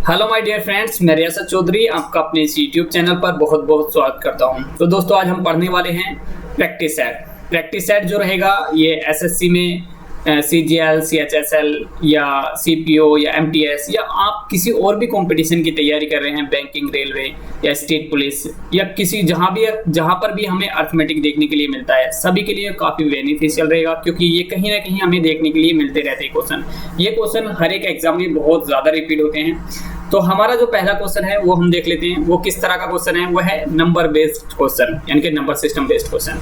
Hello my dear friends, मैं रियासत चौधरी आपका अपने इस यूट्यूब चैनल पर बहुत बहुत स्वागत करता हूं। तो दोस्तों, आज हम पढ़ने वाले हैं प्रैक्टिस सेट। प्रैक्टिस सेट जो रहेगा ये एसएससी में सीजीएल, सीएचएसएल या सीपीओ या एमटीएस या आप किसी और भी कंपटीशन की तैयारी कर रहे हैं, बैंकिंग, रेलवे या स्टेट पुलिस या किसी जहां पर भी हमें अर्थमेटिक देखने के लिए मिलता है, सभी के लिए काफ़ी बेनिफिशियल रहेगा, क्योंकि ये कहीं ना कहीं हमें देखने के लिए मिलते रहते हैं क्वेश्चन। ये क्वेश्चन हर एक एग्जाम में बहुत ज़्यादा रिपीट होते हैं। तो हमारा जो पहला क्वेश्चन है वो हम देख लेते हैं। वो किस तरह का क्वेश्चन है? वो है नंबर बेस्ड क्वेश्चन, यानी कि नंबर सिस्टम बेस्ड क्वेश्चन।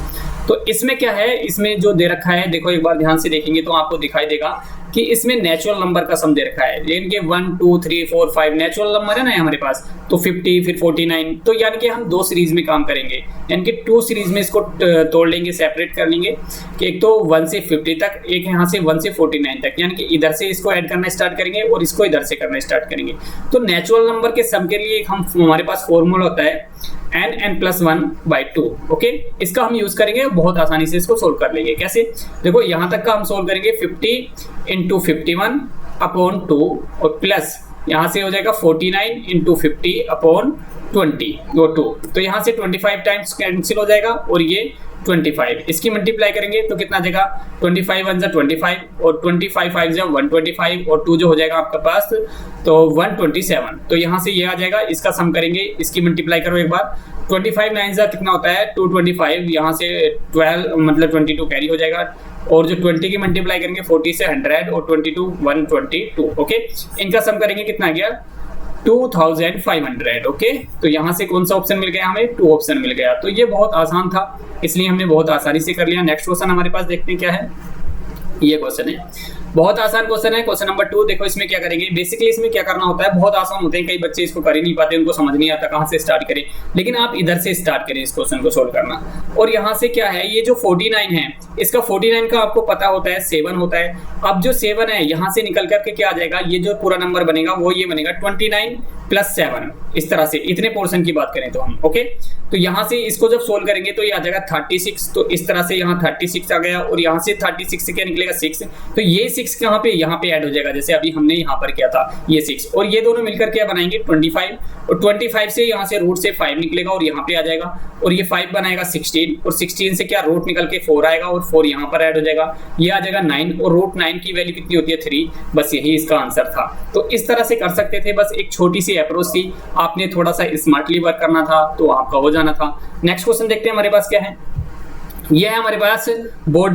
तो इसमें क्या है, इसमें जो दे रखा है, देखो एक बार ध्यान से देखेंगे तो आपको दिखाई देगा कि इसमें नेचुरल नंबर का सम दे रखा है, यानी कि 1 2 3 4 5 नेचुरल नंबर है ना हमारे पास, तो 50 फिर 49। तो यानी कि हम दो सीरीज में काम करेंगे, यानी कि 2 सीरीज में इसको तोड़ लेंगे, सेपरेट कर लेंगे कि एक तो 1 से 50 तक, एक यहाँ से 1 से 49 तक, यानी कि इधर से इसको ऐड करना स्टार्ट करेंगे और इसको इधर से करना स्टार्ट करेंगे। तो नेचुरल नंबर के सम के लिए हमारे पास फॉर्मूला होता है n+1/2। ओके, इसका हम यूज करेंगे, बहुत आसानी से इसको सोल्व कर लेंगे। कैसे? देखो यहाँ तक का हम सोल्व करेंगे 50 × 51/2 और प्लस यहाँ से हो जाएगा 49 × 50/20 वो 2। तो यहाँ से 25 टाइम्स कैंसिल हो जाएगा और ये 25। इसकी मल्टीप्लाई करेंगे तो कितना आ जाएगा? 25 1 जा 25 और 25 5 जा 125 और 2 जो हो जाएगा आपके पास तो 127। तो यहाँ से ये आ जाएगा, इसका सम करेंगे, इसकी मल्टीप्लाई करो एक बार। 25 9 जा कितना होता है? 225। यहाँ से 12 मतलब 22 कैरी हो जाएगा और जो 20 की मल्टीप्लाई करेंगे 40 से 100 और 22 122। ओके, इनका सम करेंगे, कितना आ गया? 2500। ओके, तो यहाँ से कौन सा ऑप्शन मिल गया हमें? 2 ऑप्शन मिल गया। तो ये बहुत आसान था, इसलिए हमने बहुत आसानी से कर लिया। नेक्स्ट क्वेश्चन हमारे पास देखते हैं क्या है। ये क्वेश्चन है, बहुत आसान क्वेश्चन है, क्वेश्चन नंबर 2। देखो इसमें क्या करेंगे, बेसिकली इसमें क्या करना होता है, बहुत आसान होते हैं, कई बच्चे इसको कर ही नहीं पाते, उनको समझ नहीं आता कहाँ से स्टार्ट करें, लेकिन आप इधर से स्टार्ट करें इस क्वेश्चन को सोल्व करना। और यहाँ से क्या है, ये जो 49 है, इसका 49 का आपको पता होता है 7 होता है। अब जो 7 है यहाँ से निकल करके क्या आ जाएगा, ये जो पूरा नंबर बनेगा वो ये बनेगा 29 + 7। इस तरह से इतने पोर्शन की बात करें तो हम, ओके, तो यहाँ से इसको जब सोल्व करेंगे तो ये आ जाएगा 36। तो इस तरह से यहाँ 36 आ गया और यहाँ से 36 से क्या निकलेगा? 6। तो ये 6 कहाँ पे? यहाँ पे ऐड हो जाएगा, जैसे अभी हमने यहाँ पर किया था ये 6, और ये दोनों मिलकर क्या बनाएंगे? 25। और 25 से यहाँ से रूट से 5 निकलेगा और यहाँ पे आ जाएगा, और ये 5 बनाएगा 16, और 16 से क्या रूट निकल के 4 आएगा और 4 यहाँ पर ऐड हो जाएगा, ये आ जाएगा 9, और रूट 9 की वैल्यू कितनी होती है? 3। बस यही इसका आंसर था। तो इस तरह से कर सकते थे, बस एक छोटी सी अप्रोच थी, आपने थोड़ा सा स्मार्टली वर्क करना था तो आपका हो जाना था। नेक्स्ट क्वेश्चन देखते हैं हमारे पास क्या है। यह है हमारे पास बोर्ड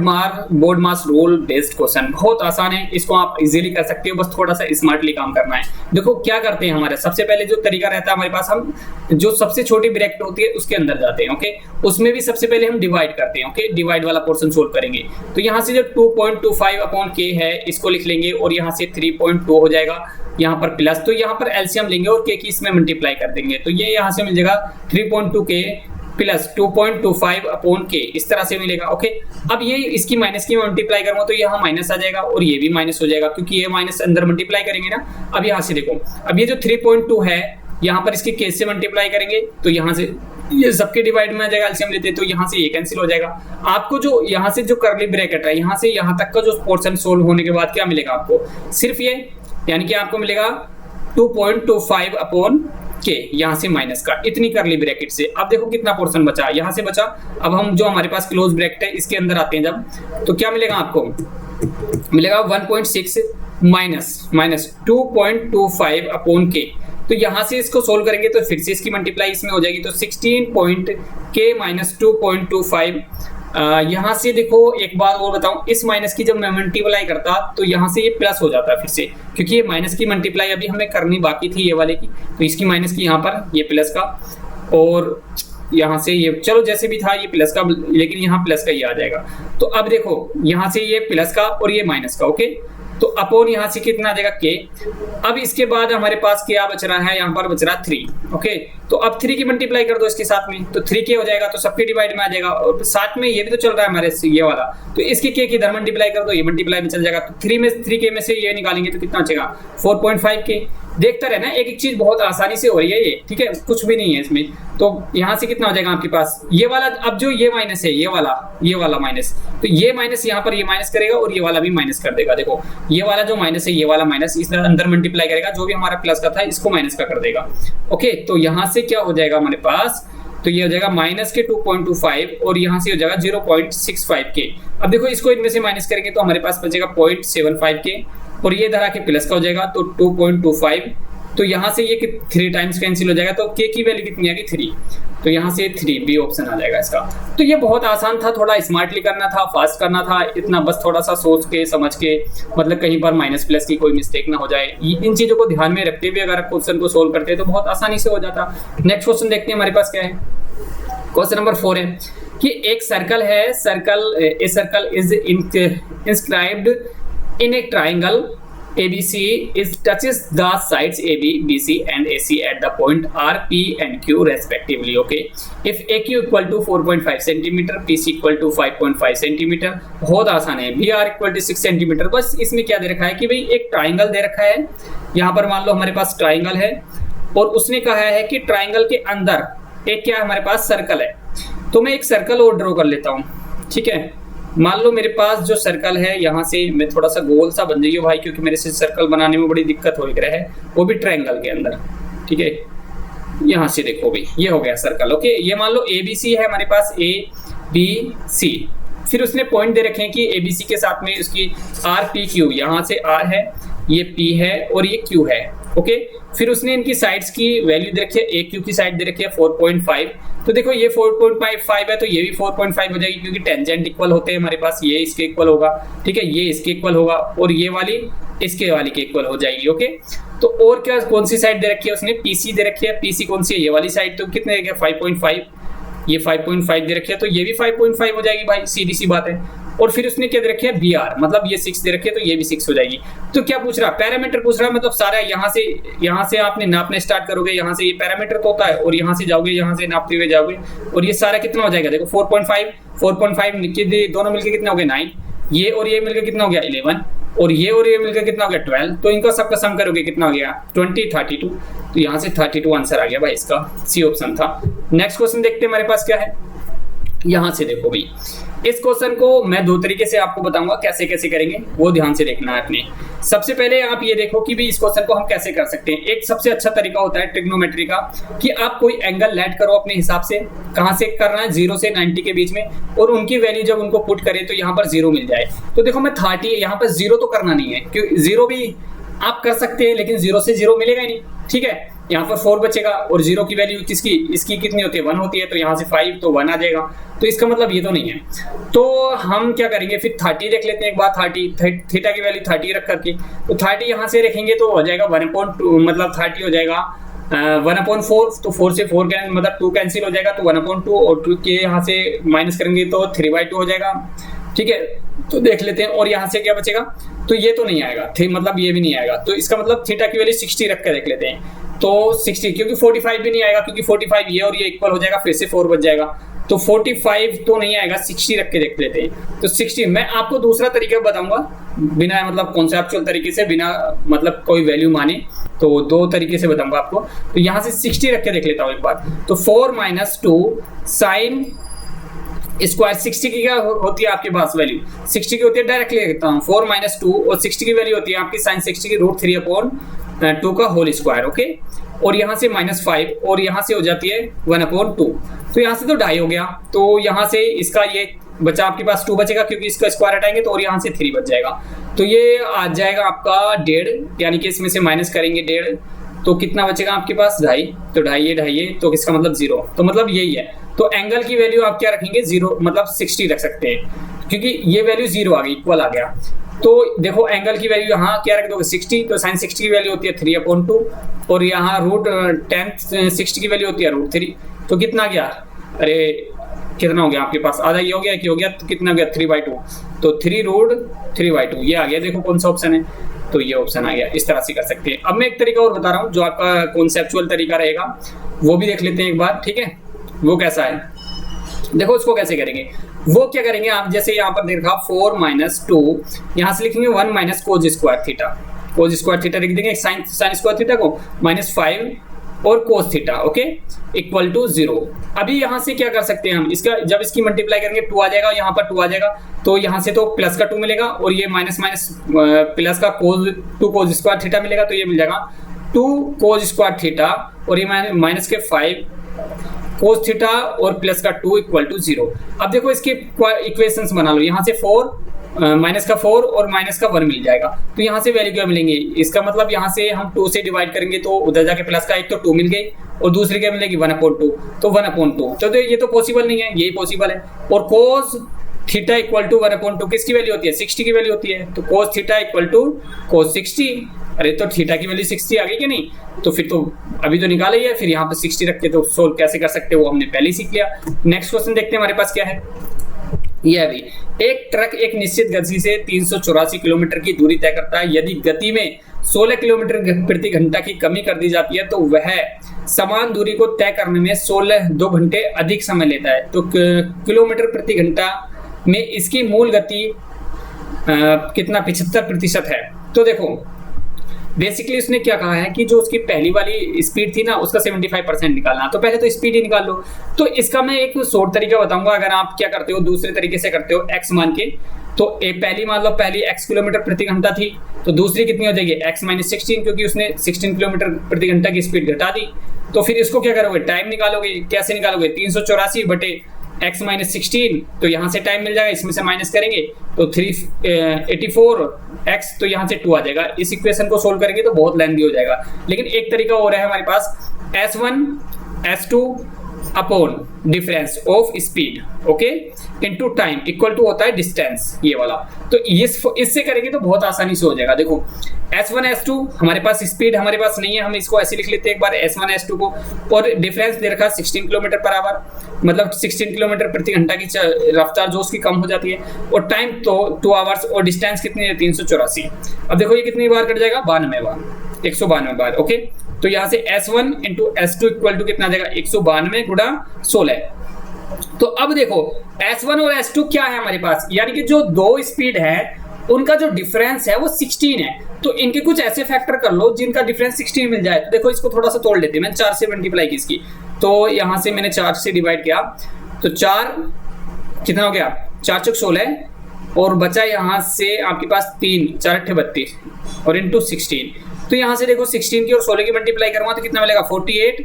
मास रूल बेस्ड क्वेश्चन। बहुत आसान है, इसको आप इजीली कर सकते हो, बस थोड़ा सा स्मार्टली काम करना है। देखो क्या करते हैं, हमारे सबसे पहले जो तरीका रहता है हमारे पास, हम जो सबसे छोटी ब्रैकेट होती है उसके अंदर जाते हैं। ओके, उसमें भी सबसे पहले हम डिवाइड करते हैं। ओके, डिवाइड वाला पोर्शन सोल्व करेंगे। तो यहाँ से जो 2.25/k है इसको लिख लेंगे और यहाँ से 3.2 हो जाएगा, यहाँ पर प्लस, तो यहाँ पर एलसीएम लेंगे और k की इसमें मल्टीप्लाई कर देंगे, तो ये यहाँ से मिल जाएगा 3.2k प्लस 2.25/k, इस तरह से मिलेगा। ओके, अब ये इसकी माइनस की मल्टीप्लाई करूंगा तो यहाँ माइनस आ जाएगा और ये भी माइनस हो जाएगा, क्योंकि ये माइनस अंदर मल्टीप्लाई करेंगे ना। अब यहाँ से देखो, अब ये जो 3.2 है यहाँ पर इसके k से मल्टीप्लाई करेंगे तो यहाँ से ये सबके डिवाइड में आ जाएगा, एलसीएम लेते हैं तो यहाँ से ये कैंसिल हो जाएगा। आपको जो यहाँ से जो कर्ली ब्रैकेट है, यहाँ से यहाँ तक का जो पोर्शन सोल्व होने के बाद क्या मिलेगा आपको? सिर्फ ये, यानी कि आपको मिलेगा 2.25/k, यहाँ से माइनस का, इतनी करली ब्रैकेट से। अब देखो कितना पोर्शन बचा, यहाँ से बचा। अब हम जो हमारे पास क्लोज ब्रैकेट है इसके अंदर आते हैं जब, तो क्या मिलेगा आपको? मिलेगा 1.6 माइनस 2.25/k। तो यहाँ से इसको सोल्व करेंगे तो फिर से इसकी मल्टीप्लाई इसमें हो जाएगी, तो 16k - 2.25। यहाँ से देखो एक बात और बताऊं, इस माइनस की जब मैं मल्टीप्लाई करता तो यहाँ से ये प्लस हो जाता है फिर से, क्योंकि ये माइनस की मल्टीप्लाई अभी हमें करनी बाकी थी ये वाले की, तो इसकी माइनस की यहाँ पर ये प्लस का, और यहाँ से ये, चलो जैसे भी था ये प्लस का, लेकिन यहाँ प्लस का ये आ जाएगा। तो अब देखो यहाँ से ये प्लस का और ये माइनस का। ओके, तो अपॉन यहाँ से कितना आ जाएगा? k। अब इसके बाद हमारे पास क्या बच रहा है? यहाँ पर बच रहा है 3। ओके, तो अब 3 की मल्टीप्लाई कर दो इसके साथ में, तो 3k हो जाएगा, तो सबके डिवाइड में आ जाएगा, और साथ में ये भी तो चल रहा है हमारे ये वाला, तो इसके k की इधर मल्टीप्लाई कर दो, ये मल्टीप्लाई में चल जाएगा, तो 3k में से ये निकालेंगे तो कितना बचेगा? 4.5k। देखते रहना, एक एक चीज बहुत आसानी से हो रही है ये, ठीक है, कुछ भी नहीं है इसमें। तो यहाँ से कितना हो जाएगा आपके पास ये वाला, अब जो ये माइनस है ये वाला माइनस, तो ये माइनस यहाँ पर ये माइनस करेगा और ये वाला भी माइनस कर देगा। देखो ये वाला जो माइनस है ये वाला माइनस इस अंदर मल्टीप्लाई करेगा, जो भी हमारा प्लस का था इसको माइनस का कर देगा। ओके, तो यहाँ से क्या हो जाएगा हमारे पास, तो ये हो जाएगा माइनस के 2.25 और यहाँ से हो जाएगा 0.65 के। अब देखो इसको इनमें से माइनस करेंगे तो हमारे पास बचेगा 0.75 के और ये इधर आके प्लस का हो जाएगा तो 2.25। तो यहाँ से ये 3 टाइम्स कैंसिल हो जाएगा, तो के की वैल्यू कितनी आएगी 3, तो यहाँ से 3 बी ऑप्शन आ जाएगा इसका। तो ये बहुत आसान था, थोड़ा स्मार्टली करना था, फास्ट करना था, इतना बस थोड़ा सा सोच के समझ के, मतलब कहीं पर माइनस प्लस की कोई मिस्टेक ना हो जाए, इन चीजों को ध्यान में रखते हुए अगर आप क्वेश्चन को सोल्व करते हैं तो बहुत आसानी से हो जाता। नेक्स्ट क्वेश्चन देखते हैं हमारे पास क्या है। क्वेश्चन नंबर 4 है कि एक सर्कल है, a circle is inscribed in A triangle ABC is touches the sides AB, BC and AC at the point R, P and Q respectively. Okay, if AQ equal to 4.5 centimeter, PC equal to 5.5 centimeter, बहुत आसान है। BR equal to 6 centimeter, बस इसमें क्या दे रखा है कि भाई एक ट्राइंगल दे रखा है, यहाँ पर मान लो हमारे पास ट्राइंगल है और उसने कहा है कि ट्राइंगल के अंदर एक क्या है हमारे पास सर्कल है। तो मैं एक सर्कल और ड्रॉ कर लेता हूँ, ठीक है। मान लो मेरे पास जो सर्कल है यहाँ से मैं थोड़ा सा गोल सा बन जाइए भाई, क्योंकि मेरे से सर्कल बनाने में बड़ी दिक्कत हो रही है, वो भी ट्रायंगल के अंदर, ठीक है। यहाँ से देखो भाई ये हो गया सर्कल। ओके, ये मान लो ABC है हमारे पास, ABC, फिर उसने पॉइंट दे रखे हैं कि ABC के साथ में उसकी RPQ, यहाँ से R है, ये P है और ये Q है। ओके, फिर उसने इनकी साइड्स की वैल्यू दे रखी है, AQ की साइड दे रखी है 4.5, तो देखो ये 4.5 है तो ये भी 4.5 हो जाएगी, क्योंकि टेंजेंट इक्वल होते हैं हमारे पास, ये इसके इक्वल होगा, ठीक है, ये इसके इक्वल होगा और ये वाली इसके वाली के इक्वल हो जाएगी। ओके, तो और क्या कौन सी साइड दे रखी है उसने, PC दे रखी है, PC कौन सी है, ये वाली साइड, तो कितने है 5.5, ये 5.5 दे रखी है तो ये भी 5.5 हो जाएगी भाई, सीधी सी बात है। और फिर उसने क्या दे रखी है BR, मतलब ये 6 दे रखी है तो ये भी 6 हो जाएगी। तो क्या पूछ रहा है, पैरामीटर पूछ रहा है, मतलब सारा यहाँ से आपने नापने स्टार्ट करोगे, यहाँ से ये पैरामीटर तो होता है और यहाँ से जाओगे, यहाँ से नापते हुए जाओगे और ये सारा कितना हो जाएगा, देखो 4.5 दोनों मिलकर कितना हो गया 9, ये और ये मिलकर कितना हो गया 11 और ये मिलकर कितना हो गया 12, तो इनका सबका सम करोगे कितना हो गया 20, 32, तो यहाँ से 32 आंसर आ गया भाई, इसका C ऑप्शन था। नेक्स्ट क्वेश्चन देखते हैं हमारे पास क्या है। यहाँ से देखो भाई, इस क्वेश्चन को मैं 2 तरीके से आपको बताऊंगा कैसे कैसे करेंगे, वो ध्यान से देखना है अपने। सबसे पहले आप ये देखो कि भी इस क्वेश्चन को हम कैसे कर सकते हैं। एक सबसे अच्छा तरीका होता है ट्रिग्नोमेट्री का, कि आप कोई एंगल लेट करो अपने हिसाब से, कहाँ से करना है 0 से 90 के बीच में, और उनकी वैल्यू जब उनको पुट करें तो यहाँ पर 0 मिल जाए। तो देखो मैं 30, यहाँ पर 0 तो करना नहीं है, क्योंकि 0 भी आप कर सकते हैं लेकिन 0 से 0 मिलेगा ही नहीं, ठीक है। यहाँ पर 4 बचेगा और 0 की वैल्यू किसकी, इसकी कितनी होती है 1 होती है, तो यहाँ से 5 तो 1 आ जाएगा, तो इसका मतलब ये तो नहीं है। तो हम क्या करेंगे फिर 30 देख लेते हैं एक बार, 30 थीटा की वैल्यू 30 रख करके, तो 30 यहाँ से रखेंगे तो हो जाएगा 1/2, मतलब 30 हो जाएगा 1/4, तो 4 से 4 मतलब 2 कैंसिल हो जाएगा, तो 1/2 और 2 के यहाँ से माइनस करेंगे तो 3/2 हो जाएगा, ठीक है। तो देख लेते हैं, और यहाँ से क्या बचेगा, तो ये तो नहीं आएगा, मतलब ये भी नहीं आएगा, तो इसका मतलब थीटा की वैल्यू 60 रख कर देख लेते हैं, तो 60, क्योंकि 45 भी नहीं आएगा, क्योंकि 45 ये और ये इक्वल हो जाएगा, फिर से 4 बच जाएगा, तो 45 तो नहीं आएगा, 60 रख के देख लेते हैं। तो 60, मैं आपको दूसरा तरीका बताऊंगा बिना मतलब कॉन्सेप्चुअल तरीके से, बिना मतलब कोई वैल्यू माने, तो 2 तरीके से बताऊंगा आपको। तो यहाँ से 60 रख के देख लेता हूँ एक बार, तो 4 - 2 साइन स्क्वायर 60 की क्या होती है आपके पास वैल्यू, 60 की होती है, डायरेक्ट ले लेता हूँ 4 - 2 और 60 की वैल्यू होती है आपकी साइन 60 की √3/2 का होल स्क्वायर। ओके, और यहाँ से -5 और यहाँ से हो जाती है 1/2, तो यहाँ से तो 2.5 हो गया, तो यहाँ से इसका ये बचा आपके पास 2 बचेगा, क्योंकि इसका स्क्वायर हटाएंगे तो, और यहाँ से 3 बच जाएगा, तो ये आ जाएगा आपका 1.5, यानी कि इसमें से माइनस करेंगे 1.5, तो कितना बचेगा आपके पास 2.5, तो 2.5 तो इसका मतलब 0, तो मतलब यही है। तो एंगल की वैल्यू आप क्या रखेंगे 0, मतलब 60 रख सकते हैं, क्योंकि ये वैल्यू 0 आ गई, इक्वल आ गया। तो देखो एंगल की वैल्यू यहाँ क्या रख दोगे 60, तो साइन 60 की वैल्यू होती है 3/2 और यहाँ √10 60 की वैल्यू होती है √3, तो कितना गया, अरे कितना हो गया आपके पास, आधा ये हो गया कि हो गया, तो कितना गया 3/2, तो 3√3/2 ये आ गया। देखो कौन सा ऑप्शन है, तो ये ऑप्शन आ गया। इस तरह से कर सकते हैं। अब मैं एक तरीका और बता रहा हूँ जो आपका कॉन्सेप्चुअल तरीका रहेगा, वो भी देख लेते हैं एक बार, ठीक है। वो कैसा है देखो, उसको कैसे करेंगे, वो क्या करेंगे आप, जैसे यहाँ पर देखा 4 - 2, यहाँ से लिखेंगे 1 - cos square theta, cos square theta लिख देंगे साइन स्क्वायर थीटा को -5 और cos theta, okay, equal to 0। अभी यहाँ से क्या कर सकते हैं हम, इसका जब इसकी मल्टीप्लाई करेंगे 2 आ जाएगा, यहाँ पर 2 आ जाएगा, तो यहाँ से तो प्लस का 2 मिलेगा और ये माइनस प्लस का टू कोस स्क्वायर थीटा मिलेगा, तो ये मिल जाएगा 2 कोस स्क्वायर थीटा और ये माइनस के 5 कोस थीटा और प्लस का 2 इक्वल टू 0। अब देखो इसके इक्वेशंस बना लो, यहाँ से 4 माइनस का 4 और माइनस का 1 मिल जाएगा, तो यहाँ से वैल्यू क्या मिलेंगे, इसका मतलब यहाँ से हम 2 से डिवाइड करेंगे तो उधर जाके प्लस का एक तो 2 मिल गई और दूसरी क्या मिलेगी 1/2, तो 1/2, तो ये तो पॉसिबल नहीं है, यही पॉसिबल है। और कोस थीटा इक्वल टू 1/2 किसकी वैल्यू होती है, 60 की वैल्यू होती है, तो कोस थीटा इक्वल टू कोस 60। अरे तो थीटा की वैल्यू 60 आ गई कि नहीं, तो फिर तो अभी तो निकाला ही है, फिर यहाँ पे 60 रख के तो सोल्व कैसे कर सकते हैं वो हमने पहले ही सीख लिया। नेक्स्ट क्वेश्चन देखते हैं हमारे पास क्या है। यह भी एक ट्रक एक निश्चित गति से 384 किलोमीटर की दूरी तय करता है, यदि गति में 16 किलोमीटर प्रति घंटा की कमी कर दी जाती है तो वह समान दूरी को तय करने में 2 घंटे अधिक समय लेता है। तो किलोमीटर प्रति घंटा में इसकी मूल गति कितना 75% है। तो देखो बेसिकली उसने क्या कहा है कि जो उसकी पहली वाली स्पीड थी ना उसका 75% निकालना, तो पहले तो स्पीड ही निकाल लो। तो इसका मैं एक शॉर्ट तरीका बताऊंगा, अगर आप क्या करते हो दूसरे तरीके से करते हो x मान के, तो पहली मान लो पहली x किलोमीटर प्रति घंटा थी, तो दूसरी कितनी हो जाएगी x - 16, क्योंकि उसने 16 किलोमीटर प्रति घंटा की स्पीड घटा दी। तो फिर इसको क्या करोगे, टाइम निकालोगे, कैसे निकालोगे, 384 बटे x - 16, तो यहाँ से टाइम मिल जाएगा, इसमें से माइनस करेंगे तो 384x, तो यहाँ से 2 आ जाएगा। इस इक्वेशन को सोल्व करेंगे तो बहुत लेंथी हो जाएगा, लेकिन एक तरीका और है हमारे पास, S1 S2 upon difference of speed, okay, into time equal to होता है डिस्टेंस, ये वाला। तो इससे करेंगे तो बहुत आसानी से हो जाएगा। देखो S1 S2 हमारे पास स्पीड हमारे पास नहीं है, हम इसको ऐसे लिख लेते हैं एक बार S1 S2 को, और डिफरेंस दे रखा 16 किलोमीटर पर आवर, मतलब 16 किलोमीटर प्रति घंटा की रफ्तार जो उसकी कम हो जाती है, और टाइम तो 2 आवर्स, और डिस्टेंस कितनी है 384। अब देखो ये कितनी बार कट जाएगा, 92 बार, 192 बार, ओके। तो यहाँ से S1 into S2 equal to कितना आ जाएगा, 192 गुणा 16। तो अब देखो S1 और S2 क्या है हमारे पास, यानी कि जो दो स्पीड है उनका जो डिफरेंस है वो 16 है। तो इनके कुछ ऐसे फैक्टर कर लो जिनका डिफरेंस 16 मिल जाए। तो देखो इसको थोड़ा सा तोड़ लेते हैं, मैंने 4 से मल्टीप्लाई की इसकी, तो यहाँ से मैंने 4 से डिवाइड किया, तो 4 कितना हो गया, 4 चौक 16, और बचा यहाँ से आपके पास 3, 4 अट्ठे 32 और इंटू 16। तो यहाँ से देखो 16 की और 16 की मल्टीप्लाई करूँगा तो कितना मिलेगा, 48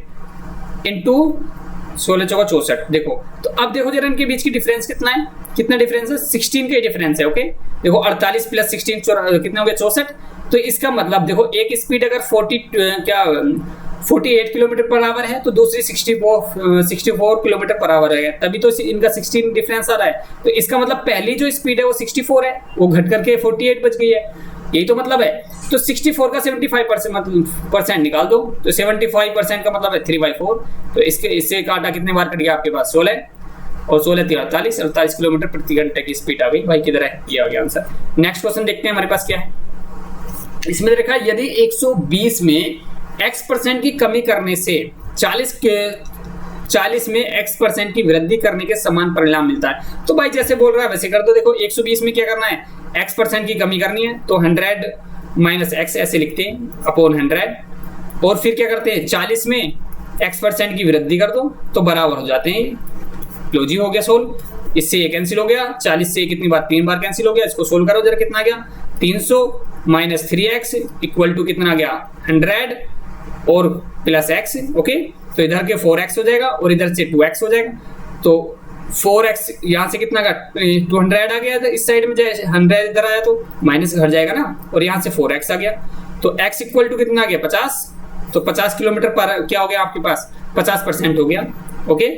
इंटू 16 चौका 64। देखो तो अब देखो जरा इनके बीच की डिफरेंस कितना है, कितना डिफरेंस है, 16 का डिफरेंस है, ओके। देखो 48 प्लस 16 कितना हो गया, 64। तो इसका मतलब देखो एक स्पीड अगर 48 किलोमीटर पर आवर है तो दूसरी 64 किलोमीटर पर आवर है, तभी तो इनका 16 डिफरेंस आ रहा है। तो इसका मतलब पहली जो स्पीड है वो 64 है, वो घट करके 48 बच गई है, यही तो मतलब है। तो 64 का 75% निकाल दो, तो 75% का मतलब है 3/4। तो इससे काटा कितने बार कट गया आपके पास, 16, और 16 3 48 किलोमीटर प्रति घंटे की स्पीड आ गई। भाई किधर है, ये आ गया आंसर। नेक्स्ट क्वेश्चन देखते हैं हमारे पास क्या है। इसमें देखा यदि 120 में x% की कमी करने से 40 में x% की वृद्धि करने के समान परिणाम मिलता है, तो भाई जैसे बोल रहा है वैसे कर दो। देखो 120 में क्या करना है, x% की कमी करनी है, तो 100 माइनस x ऐसे लिखते हैं अपॉन 100, और फिर क्या करते हैं 40 में x% की वृद्धि कर दो तो बराबर हो जाते हैं। लो जी हो गया सोल्व, इससे ये कैंसिल हो गया, 40 से कितनी बार, 3 बार कैंसिल हो गया। इसको सोल्व करो जरा, कितना आ गया, 300 माइनस 3x इक्वल टू कितना आ गया, 100 और प्लस x, ओके। तो इधर के 4x हो जाएगा और इधर से 2x हो जाएगा। तो 4x यहाँ से कितना का 200 आ गया, इस साइड में जाए 100 इधर आया तो माइनस घट जाएगा ना, और यहाँ से 4x आ गया। तो x इक्वल टू कितना आ गया, 50। तो 50 किलोमीटर पर क्या हो गया आपके पास, 50% हो गया, ओके।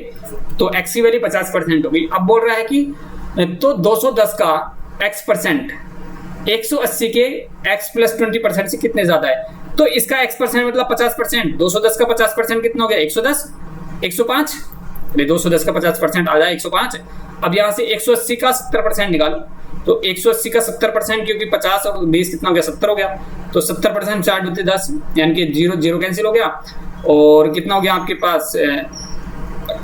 तो x की वैल्यू 50% हो गई। अब बोल रहा है कि तो 210 का x% 180 के x प्लस 20% से कितने ज्यादा है। तो इसका x% मतलब 50%, 210 का 50% कितना हो गया, 110, 105। 210 का 50% आ जाए 105। अब यहाँ से 180 का 70% निकालो, तो 180 का 70%, क्योंकि 50 और 20 कितना हो गया, 70 हो गया। तो 70% 60/10 यानी कि 0 कैंसिल हो गया, और कितना हो गया आपके पास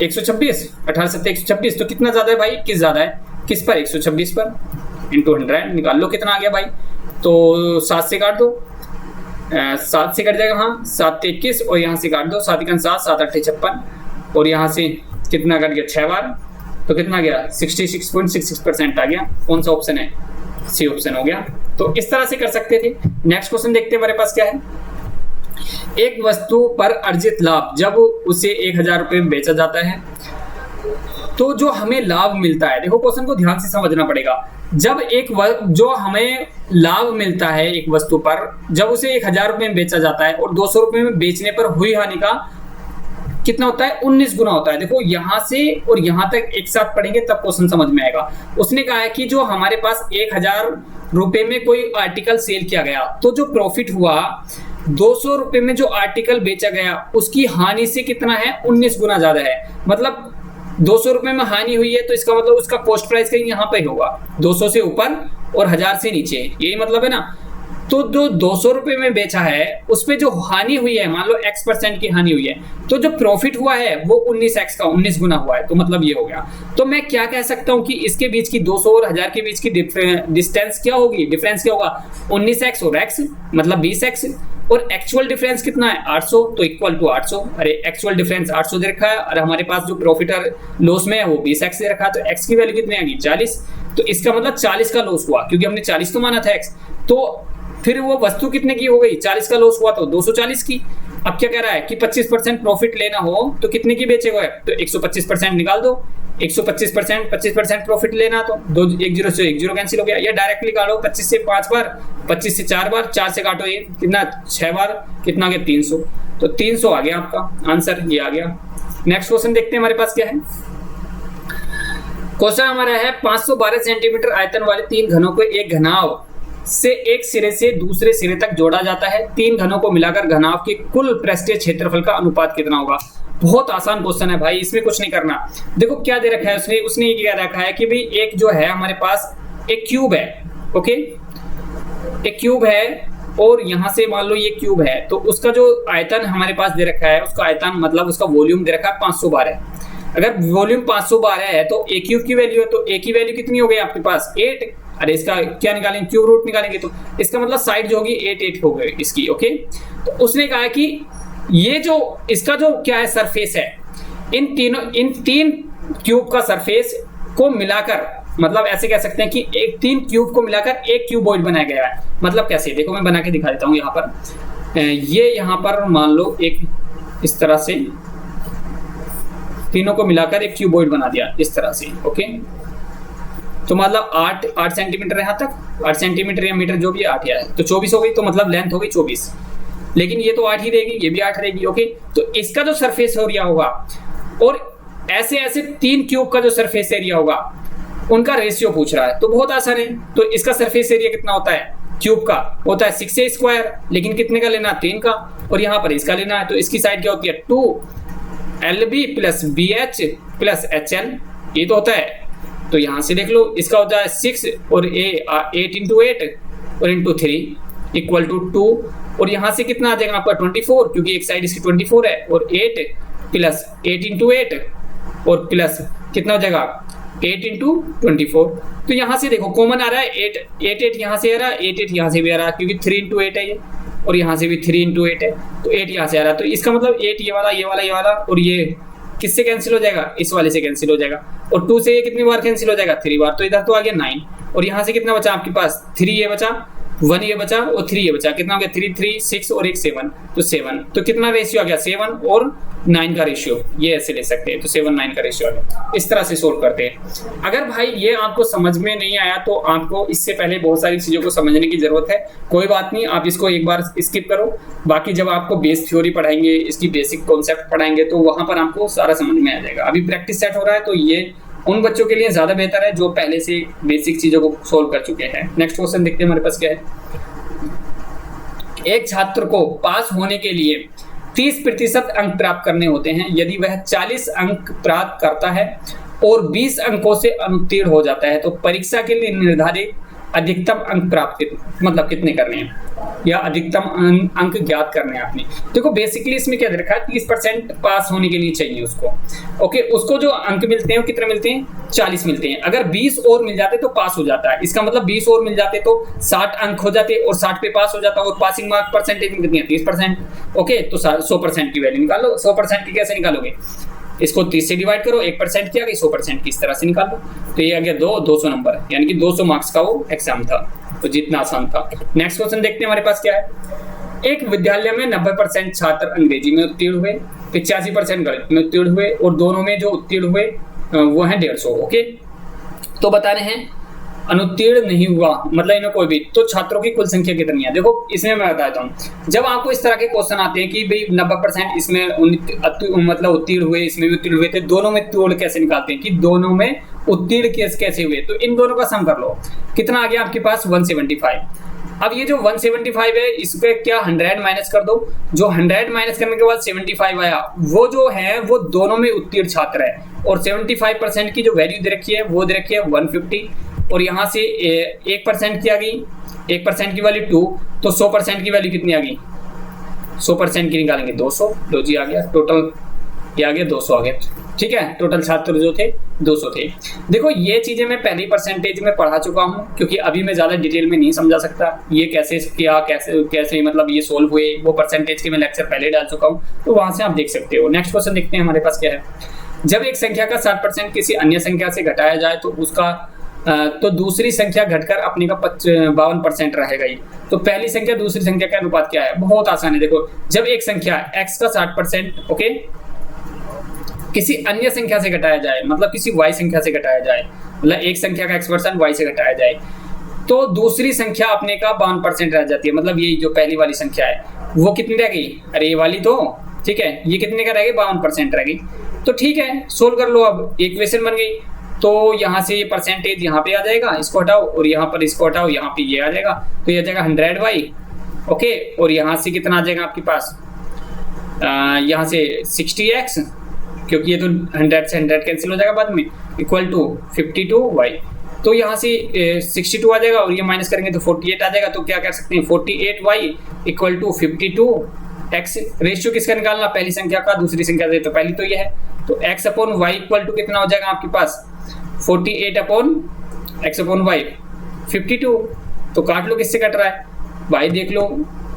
126, 18 7 126। तो कितना ज्यादा है भाई, किस ज्यादा है, किस पर, 126 पर, इंटू 100 निकाल लो कितना आ गया भाई। तो 7 से काट दो, 7 से कट जाएगा, हाँ 7 21 और यहाँ से काट दो 7 7 7 8 56 और यहाँ से कितना कट गया 6 बार, तो कितना गया 66.66% आ गया। कौन सा ऑप्शन है, सी ऑप्शन हो गया। तो इस तरह से कर सकते थे। नेक्स्ट क्वेश्चन देखते हैं हमारे पास क्या है। एक वस्तु पर अर्जित लाभ जब उसे 1000 रुपये में बेचा जाता है तो जो हमें लाभ मिलता है, देखो क्वेश्चन को ध्यान से समझना पड़ेगा। जब जो हमें लाभ मिलता है एक वस्तु पर, जब उसे 1000 रुपये में बेचा जाता है और 200 रुपये में बेचने पर हुई हानि का कितना होता है, 19 गुना होता है। देखो यहाँ से और यहाँ तक एक साथ पढ़ेंगे तब क्वेश्चन समझ में आएगा। उसने कहा है कि जो हमारे पास 1000 रुपये में कोई आर्टिकल सेल किया गया तो जो प्रॉफिट हुआ 200 रुपये में जो आर्टिकल बेचा गया उसकी हानि से कितना है, 19 गुना ज्यादा है। मतलब 200 रुपये में हानि हुई है तो इसका मतलब उसका कॉस्ट प्राइस कहीं यहाँ पे होगा 200 से ऊपर और 1000 से नीचे, यही मतलब है ना। तो जो 200 रुपये में बेचा है उसमें जो हानि हुई है, मान लो x% की हानि हुई है, तो जो प्रॉफिट हुआ है वो 19x का 19 गुना हुआ है। तो मतलब ये हो गया। तो मैं क्या कह सकता हूँ कि इसके बीच की 200 और 1000 के बीच की डिस्टेंस क्या होगी, डिफरेंस क्या होगा, 19x और x मतलब 20x और एक्चुअल डिफरेंस कितना है 800, तो इक्वल टू 800। अरे एक्चुअल डिफरेंस 800 दे रखा है और हमारे पास जो प्रॉफिट और लॉस में है वो 20x दे रखा है, तो x की वैल्यू कितनी आ गई 40। तो इसका मतलब 40 का लॉस हुआ क्योंकि हमने 40 तो माना था x। तो फिर वो वस्तु कितने की हो गई, 40 का लॉस हुआ तो 240 की। अब क्या कह रहा है कि 25% प्रॉफिट लेना हो तो कितने की बेचेगा, तो 125% निकाल दो। 125% 25% प्रॉफिट लेना तो 1 0 से 1 0 कैंसिल हो गया। या डायरेक्टली काटो 25 से 5 बार, 25 से 4 बार, 4 से काटो ये कितना 6 बार, कितना गया 300। तो 300 आ गया आपका आंसर, ये आ गया। नेक्स्ट क्वेश्चन देखते हैं हमारे पास क्या है। क्वेश्चन हमारा है 512 सेंटीमीटर आयतन वाले 3 घनों को एक घनाव से एक सिरे से दूसरे सिरे तक जोड़ा जाता है। 3 घनों को मिलाकर घनाव के कुल पृष्ठीय क्षेत्रफल का अनुपात कितना होगा। बहुत आसान क्वेश्चन है भाई, इसमें कुछ नहीं करना। देखो क्या दे रखा है उसने ये क्या रखा है कि भाई एक जो है हमारे पास एक क्यूब है, ओके, एक क्यूब है और यहां से मान लो ये क्यूब है तो उसका जो आयतन हमारे पास दे रखा है, उसका आयतन मतलब उसका वॉल्यूम दे रखा है 512। अगर वॉल्यूम 512 है तो ए क्यूब की वैल्यू है, तो ए की वैल्यू कितनी हो गई आपके पास 8। अरे इसका क्या निकालेंगे, क्यूब रूट निकालेंगे, तो इसका मतलब साइड जो होगी 8 हो गई इसकी, ओके। तो उसने कहा है कि ये जो इसका जो क्या है सरफेस है, इन 3 क्यूब का सरफेस को मिलाकर, मतलब ऐसे कह सकते हैं कि 3 क्यूब को मिलाकर एक क्यूबॉइड बनाया गया है। मतलब कैसे, देखो मैं बना के दिखा देता हूँ। यहाँ पर ये यहाँ पर मान लो एक इस तरह से तीनों को मिलाकर एक क्यूबॉइड बना दिया इस तरह से, ओके। तो मतलब 8 सेंटीमीटर यहाँ तक, 8 सेंटीमीटर या मीटर जो भी 8 है तो 24 हो गई, तो मतलब लेंथ हो गई 24। लेकिन ये तो 8 ही रहेगी, ये भी 8 रहेगी, ओके। तो इसका जो सरफेस एरिया होगा और ऐसे ऐसे 3 क्यूब का जो सरफेस एरिया होगा उनका रेशियो पूछ रहा है। तो बहुत आसान है। तो इसका सरफेस एरिया कितना होता है, क्यूब का होता है 6a स्क्वायर, लेकिन कितने का लेना, 3 का। और यहाँ पर इसका लेना है तो इसकी साइड क्या होती है 2lb plus bh plus hL, ये तो होता है। तो यहाँ से देख लो इसका होता है 6 और 8 इंटू 8 और इंटू 3 इक्वल टू 2। और यहाँ से कितना आ जाएगा आपका 24, क्योंकि एक साइड इसकी 24 है, और 8 प्लस 8 इंटू 8 और प्लस कितना हो जाएगा 8 इंटू 24। तो यहाँ से देखो कॉमन आ रहा है 8 यहाँ से आ रहा है, 8 यहाँ से भी आ रहा है, क्योंकि 3 इंटू 8 है ये, और यहाँ से भी 3 इंटू 8 है, तो 8 यहाँ से आ रहा है। तो इसका मतलब 8 ये वाला ये वाला ये वाला, और ये किससे कैंसिल हो जाएगा, इस वाले से कैंसिल हो जाएगा। और 2 से ये कितनी बार कैंसिल हो जाएगा, 3 बार। तो इधर तो आ गया 9, और यहाँ से कितना बचा आपके पास 3 ये बचा, 1 ये बचा और 3 ये बचा, कितना हो गया 3 3 6 और 1 7, तो 7। तो कितना रेशियो आ गया 7 और 9 का रेशियो, ये ऐसे ले सकते हैं। तो 7 9 का रेशियो आ गया। इस तरह से सोल्व करते हैं। अगर भाई ये आपको समझ में नहीं आया तो आपको इससे पहले बहुत सारी चीजों को समझने की जरूरत है। कोई बात नहीं, आप इसको एक बार स्किप करो। बाकी जब आपको बेस थ्योरी पढ़ाएंगे, इसकी बेसिक कॉन्सेप्ट पढ़ाएंगे, तो वहां पर आपको सारा समझ में आ जाएगा। अभी प्रैक्टिस सेट हो रहा है तो ये उन बच्चों के लिए ज्यादा बेहतर है जो पहले से बेसिक चीजों को सोल्व कर चुके हैं। नेक्स्ट क्वेश्चन देखते हैं हमारे पास क्या है। एक छात्र को पास होने के लिए 30% अंक प्राप्त करने होते हैं। यदि वह 40 अंक प्राप्त करता है और 20 अंकों से अनुत्तीर्ण हो जाता है तो परीक्षा के लिए निर्धारित अधिकतम अंक प्राप्त मतलब कितने करने हैं या अधिकतम अंक ज्ञात करने हैं आपने। देखो बेसिकली इसमें क्या दे रखा है, 30% पास होने के लिए चाहिए उसको। ओके, उसको जो अंक मिलते हैं वो कितने मिलते हैं, 40 मिलते हैं। अगर 20 और मिल जाते तो पास हो जाता है। इसका मतलब 20 और मिल जाते तो 60 अंक हो जाते और 60 पे पास हो जाता। और पासिंग मार्क परसेंटेज में कितनी है, 30%। ओके, तो 100% की वैल्यू निकालो। 100% की कैसे निकालोगे, इसको 30 से डिवाइड करो, 1% की आ गई, 100% की इस तरह से निकाल लो। तो ये आ गया 200 नंबर, यानी कि 200 मार्क्स का वो एग्जाम था। तो जितना आसान था। नेक्स्ट क्वेश्चन देखते हैं हमारे पास क्या है। एक विद्यालय में 90% छात्र अंग्रेजी में उत्तीर्ण हुए, 85% गणित में उत्तीर्ण हुए और दोनों में जो उत्तीर्ण हुए वो है 150। ओके, तो बताने हैं अनुत्तीर्ण नहीं हुआ मतलब इन्हें कोई भी, तो छात्रों की कुल संख्या कितनी है। देखो इसमें मैं बताता हूँ, जब आपको इस तरह के क्वेश्चन आते हैं कि भाई 90% इसमें मतलब उत्तीर्ण हुए, इसमें भी उत्तीर्ण हुए थे, दोनों में तोड़ कैसे निकालते हैं कि दोनों में उत्तीर्ण कैसे हुए। तो इन दोनों का सम कर लो, कितना आ गया आपके पास 175। अब ये जो 175 है इसके क्या 100 माइनस कर दो, जो 100 माइनस करने के बाद 75 आया वो जो है वो दोनों में उत्तीर्ण छात्र है। और 75% की जो वैल्यू दे रखी है वो दे रखी है 150 और यहाँ से 1% की आ गई, 1% की वैल्यू 2, तो 100% की वैल्यू कितनी आ गई, 100% की निकालेंगे 200। लो जी आ गया टोटल, ये आ गया 200 आ गया। ठीक है, टोटल छात्र जो थे 200 थे। देखो ये चीजें मैं पहले ही परसेंटेज में पढ़ा चुका हूँ, क्योंकि अभी मैं ज्यादा डिटेल में नहीं समझा सकता ये कैसे किया, कैसे मतलब ये सोल्व हुए, वो परसेंटेज के मैं लेक्चर पहले डाल चुका हूँ, तो वहां से आप देख सकते हो। नेक्स्ट क्वेश्चन देखते हैं हमारे पास क्या है। जब एक संख्या का 60% किसी अन्य संख्या से घटाया जाए तो उसका तो दूसरी संख्या घटकर अपने का 52% रहेगा ही। तो पहली संख्या दूसरी संख्या का अनुपात क्या है, बहुत आसान है। देखो जब एक संख्या x का 60% ओके किसी अन्य संख्या से घटाया जाए, मतलब किसी y संख्या से घटाया जाए, मतलब एक संख्या का x% y से घटाया जाए, तो दूसरी संख्या अपने का 52% रह जाती है। मतलब ये जो पहली वाली संख्या है वो कितनी रह गई, अरे ये वाली तो ठीक है, ये कितने का रह गई 52% रह गई। तो ठीक है सोल्व कर लो, अब इक्वेशन बन गई। तो यहाँ से ये परसेंटेज यहाँ पे आ जाएगा, इसको हटाओ और यहाँ पर इसको हटाओ, यहाँ पे ये आ जाएगा, तो ये आ जाएगा 100y ओके। और यहाँ से कितना आ जाएगा आपके पास, यहाँ से 60x, क्योंकि ये तो 100 से 100 कैंसिल हो जाएगा बाद में, इक्वल टू 52y। तो यहाँ से 62 आ जाएगा और ये माइनस करेंगे तो 48 आ जाएगा। तो क्या कर सकते हैं 48y equal to 52x। Ratio किसका निकालना, पहली संख्या का दूसरी संख्या से, तो पहली तो ये है, तो x upon y equal to कितना हो जाएगा आपके पास 48 अपॉन x अपॉन y 52। तो काट लो, किससे कट रहा है भाई देख लो,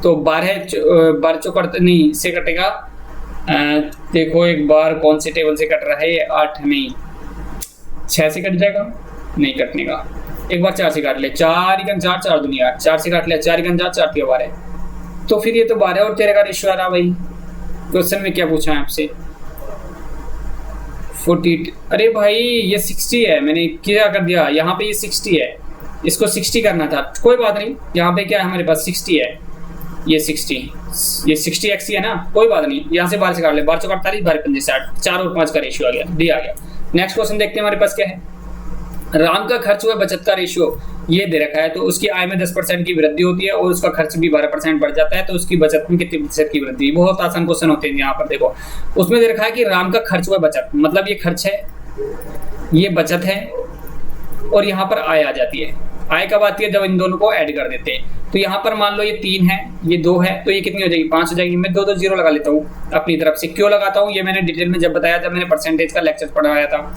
तो 12 चौकट नहीं से कटेगा। देखो एक बार कौन से टेबल से कट रहा है, 8 नहीं 6 से कट जाएगा, नहीं कटने का, एक बार 4 से काट ले, 4 1 4 4 दुनिया 4 से काट लिया, 4 1 4 4 3 12, तो फिर ये तो 12 और 13 का रेशियो आ रहा भाई। क्वेश्चन में क्या पूछा है आपसे 40, अरे भाई ये 60 है, मैंने क्या कर दिया यहाँ पे, ये 60 है, इसको 60 करना था, कोई बात नहीं। यहाँ पे क्या है हमारे पास 60 है, ये 60x है ना, कोई बात नहीं, यहाँ से 12 से काट ले, 12 48 12 5 60, 4 और 5 का रेशियो आ गया, डी आ गया। नेक्स्ट क्वेश्चन देखते हैं हमारे पास क्या है। राम का खर्च व बचत का रेशियो ये दे रखा है, तो उसकी आय में 10% की वृद्धि होती है और उसका खर्च भी 12% बढ़ जाता है, तो उसकी बचत में कितनी प्रतिशत की वृद्धि। बहुत आसान क्वेश्चन होते हैं यहाँ पर। देखो उसमें दे रखा है कि राम का खर्च व बचत, मतलब ये खर्च है, ये बचत है और यहाँ पर आय आ जाती है। आय कब आती है, जब इन दोनों को ऐड कर देते हैं। तो यहाँ पर मान लो ये 3 है, ये 2 है, तो ये कितनी हो जाएगी 5 हो जाएगी। मैं 2 0 लगा लेता हूँ अपनी तरफ से। क्यों लगाता हूँ ये मैंने डिटेल में जब बताया, जब मैंने परसेंटेज का लेक्चर पढ़ाया था,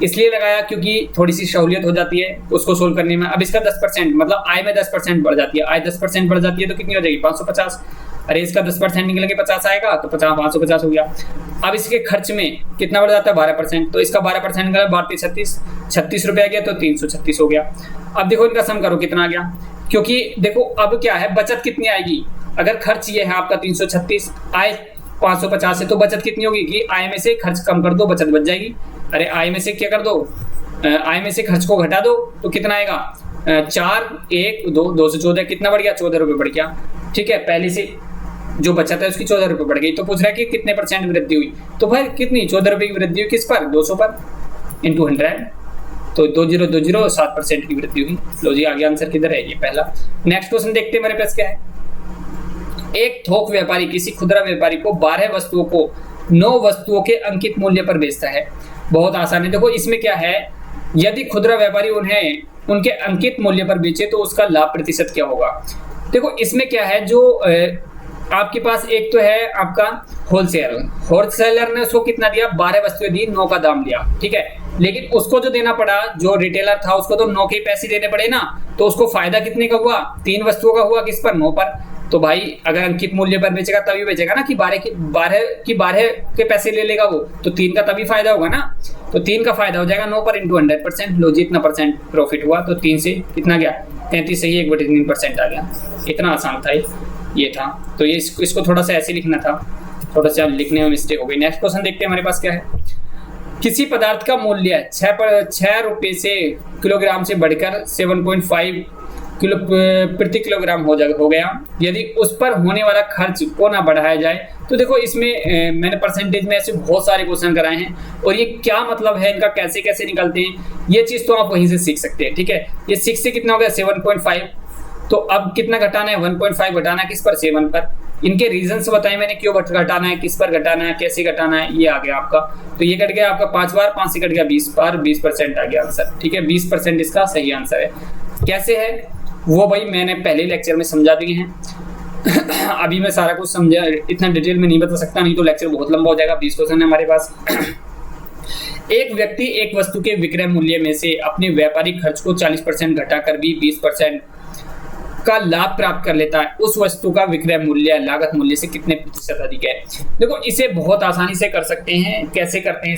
इसलिए लगाया क्योंकि थोड़ी सी सहूलियत हो जाती है उसको सोल्व करने में। अब इसका 10% मतलब आय में 10% बढ़ जाती है, आय 10% बढ़ जाती है तो कितनी हो जाएगी 550। अरे इसका 10% निकलेंगे 50 आएगा, तो 550 हो गया। अब इसके खर्च में कितना बढ़ जाता है 12%, तो इसका 12% निकला 32 36 रुपये आ गया, तो 336 हो गया। अब देखो इनका सम करो कितना आ गया, क्योंकि देखो अब क्या है बचत कितनी आएगी, अगर खर्च ये है आपका 336, आय 550 है, तो बचत कितनी होगी कि आय में से खर्च कम कर दो बचत बच जाएगी। अरे आय में से क्या कर दो, आय में से खर्च को घटा दो, तो कितना आएगा 4 1 2 2 से 14 कितना बढ़ गया 14 रुपये बढ़ गया। ठीक है, पहले से जो बचत है उसकी 14 रुपये बढ़ गई। तो पूछ रहा है कि कितने % वृद्धि हुई, तो भाई कितनी 14 रुपये की वृद्धि हुई, किस पर 200 पर इंटू 100, तो 2020 7% की वृद्धि हुई। लो जी आगे आंसर किधर है, ये पहला। नेक्स्ट क्वेश्चन देखते हैं हमारे पास क्या है। एक थोक व्यापारी किसी खुदरा व्यापारी को 12 वस्तुओं को 9 वस्तुओं के अंकित मूल्य पर बेचता है। बहुत आसान है। देखो इसमें क्या है, यदि खुदरा व्यापारी उन्हें उनके अंकित मूल्य पर बेचे तो उसका लाभ प्रतिशत क्या होगा। देखो इसमें क्या है, जो आपके पास एक तो है आपका होलसेलर ने उसको कितना दिया, 12 वस्तुएं दी, 9 का दाम लिया, ठीक है। लेकिन उसको जो देना पड़ा, जो रिटेलर था उसको तो 9 के पैसे देने पड़े ना, तो उसको फायदा कितने का हुआ, 3 वस्तुओं का हुआ, किस पर, 9 पर। तो भाई अगर अंकित मूल्य पर बेचेगा तभी बेचेगा ना, कि 12 के पैसे ले लेगा वो, तो 3 का तभी फायदा होगा ना। तो 3 का फायदा हो जाएगा 9 पर इंटू 100%, लो जितना परसेंट प्रॉफिट हुआ, तो 3 से कितना गया, 33 से ही 1/3% आ गया। इतना आसान था ये था। तो ये इसको थोड़ा सा ऐसे लिखना था, थोड़ा सा लिखने में मिस्टेक हो गई। नेक्स्ट क्वेश्चन देखते हैं हमारे पास क्या है। किसी पदार्थ का मूल्य 6 रुपए से किलोग्राम से बढ़कर 7.5 किलो प्रति किलोग्राम हो गया, यदि उस पर होने वाला खर्च को ना बढ़ाया जाए। तो देखो इसमें मैंने परसेंटेज में ऐसे बहुत सारे क्वेश्चन कराए हैं, और ये क्या मतलब है इनका, कैसे कैसे निकलते हैं, ये चीज तो आप वहीं से सीख सकते हैं, ठीक है। ये 6 से कितना हो गया, 7.5, तो अब कितना घटाना है, 1.5 घटाना है, किस पर, 7 पर। इनके रीजंस बताए मैंने, क्यों घटाना है, किस पर घटाना है, कैसे घटाना है, ये आ गया आपका। तो ये कट गया आपका 5 बार, 5 से कट गया 20 बार, 20% आ गया आंसर, ठीक है। 20% इसका सही आंसर है। कैसे है वो भाई मैंने पहले लेक्चर में समझा दिए हैं। अभी मैं सारा कुछ समझा, इतना डिटेल में नहीं बता सकता, नहीं तो लेक्चर बहुत लंबा हो जाएगा। 20 क्वेश्चन है हमारे पास। एक व्यक्ति एक वस्तु के विक्रय मूल्य में से अपने व्यापारिक खर्च को 40% घटाकर भी 20% का लाभ प्राप्त कर लेता है, उस वस्तु का विक्रय मूल्य लागत मूल्य से कितने प्रतिशत अधिक है। देखो इसे बहुत आसानी से कर सकते हैं। कैसे करते हैं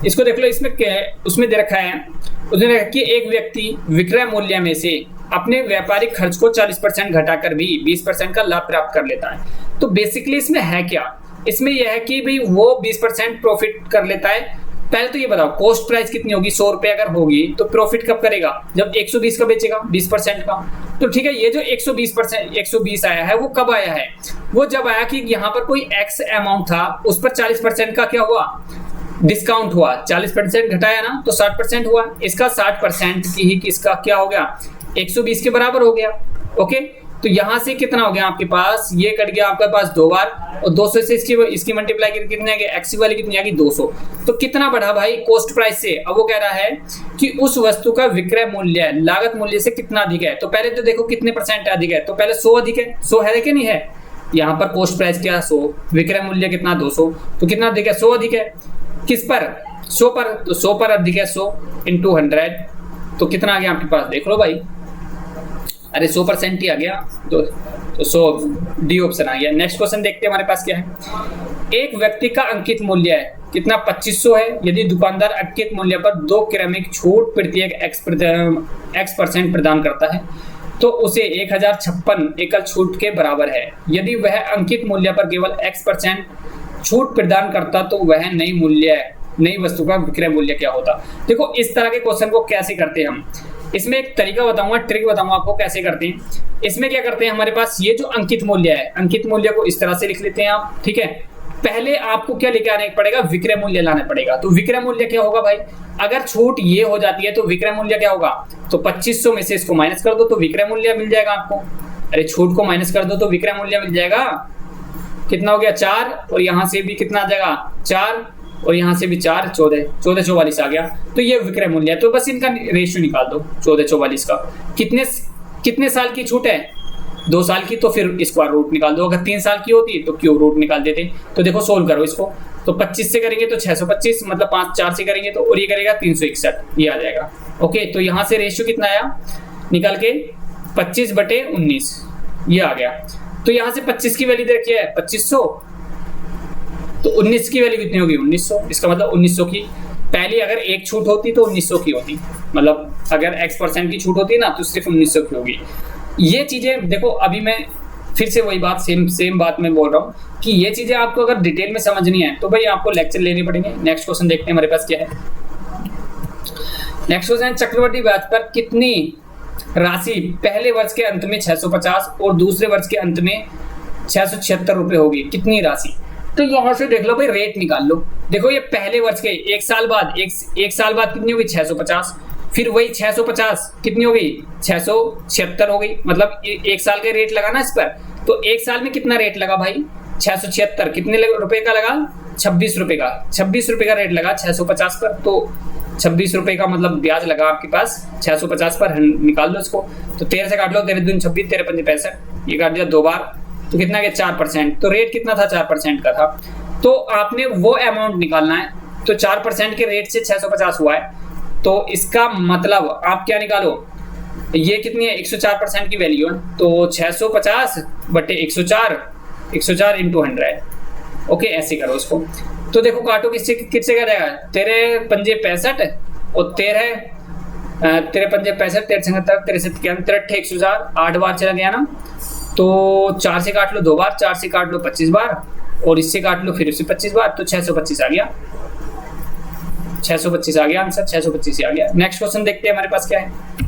इसको देख लो। इसमें क्या है, उसमें दे रखा है, उसने रखा कि एक व्यक्ति विक्रय मूल्य में से अपने व्यापारिक खर्च को 40% घटाकर भी 20% का लाभ प्राप्त कर लेता है। तो बेसिकली इसमें है क्या, इसमें यह है कि भाई वो 20% प्रॉफिट कर लेता है। पहले तो ये बताओ कॉस्ट प्राइस कितनी होगी, 100 रुपए अगर होगी, तो प्रॉफिट कब करेगा, जब 120 का बेचेगा, 20% का। तो ठीक है, ये जो 120 आया है वो कब आया है, वो जब आया कि यहाँ पर कोई एक्स अमाउंट था, उस पर 40% का क्या हुआ, डिस्काउंट हुआ, 40% घटाया ना, तो 60% हुआ। इसका 60% की ही किसका क्या हो गया, 120 के बराबर हो गया। ओके, तो यहां से कितना हो गया आपके पास, ये कट गया आपके पास 2 बार, और 200 से इसकी मल्टीप्लाई करके कितने आ गए, एक्स वाली कितनी आ गई, 200। तो कितना बढ़ा भाई, कॉस्ट प्राइस से। अब वो कह रहा है कि उस वस्तु का विक्रय मूल्य लागत मूल्य से कितना अधिक है। तो पहले तो देखो कितने परसेंट अधिक है, तो पहले 100 अधिक है, 100 है कि नहीं है। यहाँ पर कॉस्ट प्राइस क्या, 100, विक्रय मूल्य कितना, 200, तो कितना अधिक है, 100 अधिक है। किस पर, 100 पर, तो 100 पर अधिक है, 100 इंटू 100, तो कितना आ गया आपके पास, देख लो भाई, अरे 100% ही आ गया, तो 100 डी ऑप्शन आ गया। नेक्स्ट क्वेश्चन देखते हैं हमारे पास क्या है। एक व्यक्ति का अंकित मूल्य है कितना, 2500 है। यदि दुकानदार अंकित मूल्य पर 2 क्रमिक छूट प्रत्येक x% प्रदान करता है, तो उसे 1056 एकल छूट के बराबर है। यदि वह अंकित मूल्य पर केवल x% छूट प्रदान करता, तो वह नई वस्तु का विक्रय मूल्य क्या होता। देखो इस तरह के क्वेश्चन को कैसे करते हैं हम, इसमें एक तरीका बताऊंगा, ट्रिक बताऊंगा आपको कैसे करते हैं। इसमें क्या करते हैं, हमारे पास ये जो अंकित मूल्य है, अंकित मूल्य को इस तरह से लिख लेते हैं आप, ठीक है। पहले आपको क्या लेके आने पड़ेगा, विक्रय मूल्य लाना पड़ेगा। तो विक्रय मूल्य क्या होगा भाई, अगर छूट ये हो जाती है तो विक्रय मूल्य क्या होगा, तो 2500 में से इसको माइनस कर दो तो विक्रय मूल्य मिल जाएगा आपको। अरे छूट को माइनस कर दो तो विक्रय मूल्य मिल जाएगा, कितना हो गया 4, और यहाँ से भी कितना आ जाएगा 4, और यहाँ से भी 4, 14 44 आ गया। तो ये विक्रय मूल्य है। तो बस इनका रेशियो निकाल दो 14 44 का। कितने साल की छूट है, 2 साल की, तो फिर स्क्वायर रूट निकाल दो। अगर 3 साल की होती तो क्यूब रूट निकाल देते। तो देखो सोल्व करो इसको, तो 25 से करेंगे तो 625, मतलब 4 से करेंगे तो, और ये करेगा 361, ये आ जाएगा। ओके, तो यहाँ से रेशियो कितना आया निकाल के, 25/19 ये आ गया। तो यहाँ से 25 की वैल्यू देखिए 2500, तो 19 की वैल्यू कितनी होगी, 1900। इसका मतलब 1900 की पहली अगर एक छूट होती तो 1900 की होती, मतलब अगर x% की छूट होती ना तो सिर्फ 1900 की होगी। ये चीजें देखो, अभी मैं फिर से वही बात सेम बात मैं बोल रहा हूँ कि ये चीजें आपको अगर डिटेल में समझनी है तो भाई आपको लेक्चर लेने पड़ेंगे। नेक्स्ट क्वेश्चन देखते हैं हमारे पास क्या है। नेक्स्ट क्वेश्चन, चक्रवृद्धि ब्याज पर कितनी राशि पहले वर्ष के अंत में 650 और दूसरे वर्ष के अंत में 676 रुपए होगी, कितनी राशि। तो यहाँ से देख लो भाई, रेट निकाल लो। देखो ये पहले वर्ष के एक साल बाद कितनी होगी, 650, फिर वही 650 कितनी हो गई, 676 हो गई, मतलब एक साल का रेट लगा ना इस पर। तो एक साल में कितना रेट लगा भाई, 676, कितने रुपए का लगा, 26 रुपए का, 26 रुपए का रेट लगा 650 पर। तो 26 रुपए का मतलब ब्याज लगा आपके पास 650 पर, निकाल लो इसको। तो 13 से काट लो, 13 दूनी 26, 13 पंजे 65, ये काट दिया 2 बार, तो कितना गया 4%। तो रेट कितना था 4% का था, तो आपने वो अमाउंट निकालना है। तो 4% के रेट से 650 हुआ है, तो इसका मतलब आप क्या निकालो, ये कितनी है 104% की वैल्यू है, तो 650 बटे 104 इंटू 100। ओके, ऐसे करो उसको। तो देखो काटो किससे क्या जाएगा, 13 पंजे 65 और 13 पंजे 65, 13 75, 63 63 104, 8 बार चला गया ना। तो 4 से काट लो 2 बार, 4 से काट लो 25 बार, और इससे काट लो फिर उससे 25 बार, तो 625 आ गया, 625 आ गया आंसर, 625 आ गया। नेक्स्ट क्वेश्चन देखते हैं हमारे पास क्या है।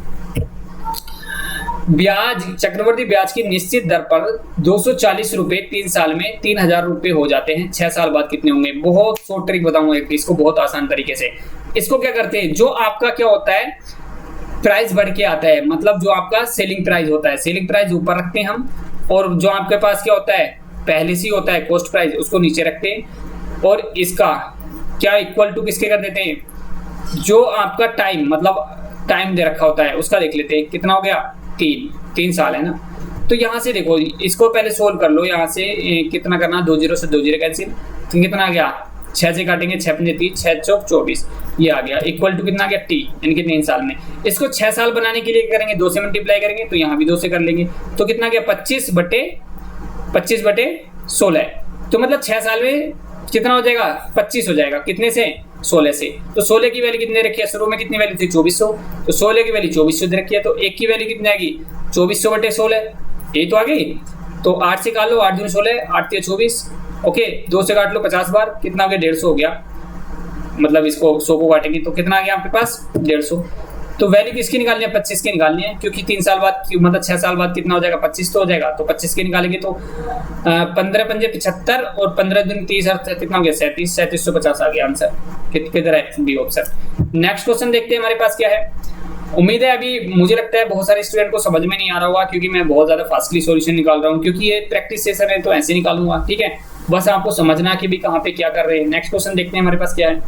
ब्याज, चक्रवर्ती ब्याज की निश्चित दर पर 240 रुपए 3 साल में 3000 रुपए हो जाते हैं, 6 साल बाद कितने होंगे। बहुत शॉर्ट ट्रिक बताऊंगा इसको बहुत आसान तरीके से। इसको क्या करते हैं, जो आपका क्या होता है प्राइस बढ़ के आता है, मतलब जो आपका सेलिंग प्राइस होता है, सेलिंग प्राइस ऊपर रखते हैं हम, और जो आपके पास क्या होता है पहले से होता है कॉस्ट प्राइस, उसको नीचे रखते हैं, और इसका क्या इक्वल टू किसके कर देते हैं, जो आपका टाइम मतलब टाइम दे रखा होता है उसका देख लेते हैं। कितना हो गया 3 साल है ना। तो यहाँ से देखो इसको पहले सोल्व कर लो, यहाँ से कितना करना, 2 0 से 2 0 कैंसिल, तो कितना आ गया 6 से काटेंगे 6 पंजे 30, 6 चौक 24, ये आ गया इक्वल टू कितना आ गया टी, यानी कि 3 साल में। इसको 6 साल बनाने के लिए करेंगे 2 से मल्टीप्लाई करेंगे, तो यहाँ भी 2 से कर लेंगे, तो कितना गया 25 बटे 16, तो मतलब 6 साल में कितना हो जाएगा 25 हो जाएगा, कितने से 16 से। तो 16 की वैल्यू कितने रखी है, शुरू में कितनी वैल्यू थी 2400, तो 16 की वैल्यू 2400 रखी है, तो 1 की वैल्यू कितनी आएगी 2400 बटे 16, यही तो आ गई। तो 8 से काट लो, 8 दूनी 16, 8 3 24, ओके 2 से काट लो 50 बार, कितना हो गया 150 हो गया, मतलब इसको 100 को काटेंगे तो कितना आ गया आपके पास 150। तो वैल्यू किसकी निकालनी है 25 की निकालनी है, क्योंकि 3 साल बाद मतलब 6 साल बाद कितना हो जाएगा 25 तो हो जाएगा, तो 25 की निकालेंगे तो 15 पंजे 75 और 15 दूनी 30, कितना हो गया 3750 आ गया आंसर। किधर है बी ऑप्शन। नेक्स्ट क्वेश्चन देखते हैं हमारे पास क्या है। उम्मीद है अभी मुझे लगता है बहुत सारे स्टूडेंट को समझ में नहीं आ रहा होगा, क्योंकि मैं बहुत ज्यादा फास्टली सॉल्यूशन निकाल रहा हूँ, क्योंकि ये प्रैक्टिस सेशन है तो ऐसे निकालूंगा, ठीक है। बस आपको समझना कि भी कहाँ पे क्या कर रहे हैं। नेक्स्ट क्वेश्चन देखते हैं हमारे पास क्या है।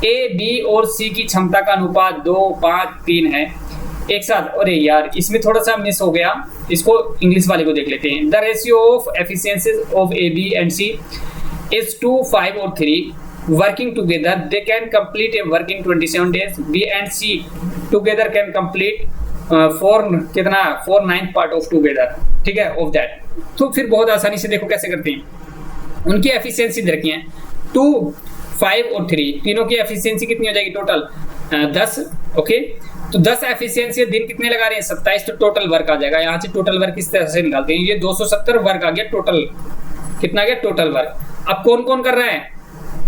ए बी और सी की क्षमता का अनुपात 2 5 3 है एक साथ। अरे यार इसमें थोड़ा सा मिस हो गया, इसको इंग्लिश वाले को देख लेते हैं। The ratio of efficiencies of A B and C is 2 5 और 3 working together, they can complete a work in 27 days। B and C together can complete 4/9 part of together, ठीक है, ऑफ दैट। तो फिर बहुत आसानी से देखो कैसे करते हैं। उनकी एफिशिएंसी दे रखी है 2 5 और 3, तीनों की एफिशिएंसी कितनी हो जाएगी टोटल 10, ओके। तो 10 एफिशिएंसी दिन कितने लगा रहे हैं 27, तो टोटल वर्क आ जाएगा। यहाँ से टोटल वर्क किस तरह से निकालते हैं, ये 270 वर्क आ गया टोटल, कितना गया टोटल वर्क। अब कौन कौन कर रहा है,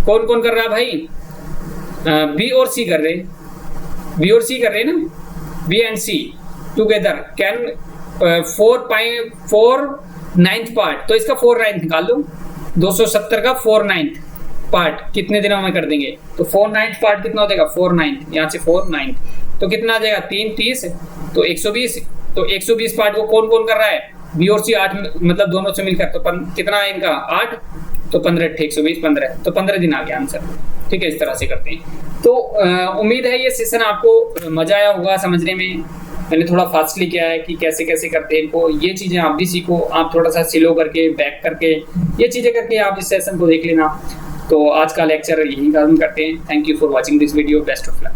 कौन कौन कर रहा है भाई, बी और सी कर रहे हैं, बी और सी कर रहे हैं ना, B and C together can 4/9 part, तो इसका 4/9 निकाल लो, 270 का 4/9 पार्ट कितने दिनों में कर देंगे, तो 4/9 पार्ट कितना हो जाएगा 4/9, यहाँ से 4/9 तो कितना आ जाएगा 3 30, तो 120, तो 120 पार्ट वो कौन कौन कर रहा है, बी और सी 8 मतलब दोनों से मिलकर, तो कितना है इनका 8, तो 15 120 15, तो 15 दिन आ गया आंसर, ठीक है। इस तरह से करते हैं। तो उम्मीद है ये सेशन आपको मजा आया होगा समझने में। मैंने थोड़ा फास्टली किया है कि कैसे कैसे करते हैं इनको, ये चीजें आप भी सीखो, आप थोड़ा सा स्लो करके बैक करके ये चीजें करके आप इस सेशन को देख लेना। तो आज का लेक्चर यही खत्म करते हैं। Thank you for watching this video, best of luck.